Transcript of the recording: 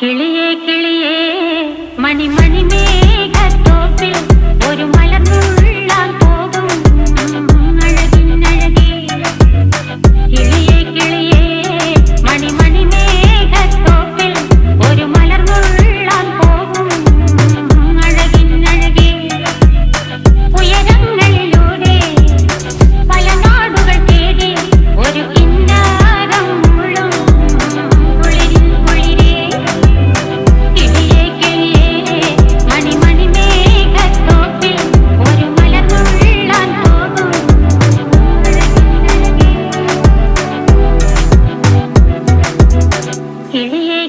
കിളിയേ കിളിയേ മണിമണി മേഘത്തോപ്പിൽ ഒരു മലർന്നുള്ളാൻ പോകും അഴകിനഴകേ. കിളിയേ കിളിയേ മണിമണി മേഘത്തോപ്പിൽ ഒരു മലർന്നുള്ളാൻ പോകും അഴകിനഴകേ. ഉയരങ്ങളിലൂടെ പല നാടുകൾ തേടി ഒരു കിന്നാരം മുള്ളും കുളിരിൻ കുളിരേ. കിളിയേ കിളിയേ മണിമണി മേഘത്തോപ്പിൽ ഒരു മലർന്നുള്ളാൻ പോകും അഴകിനഴകേ. കിളിയേ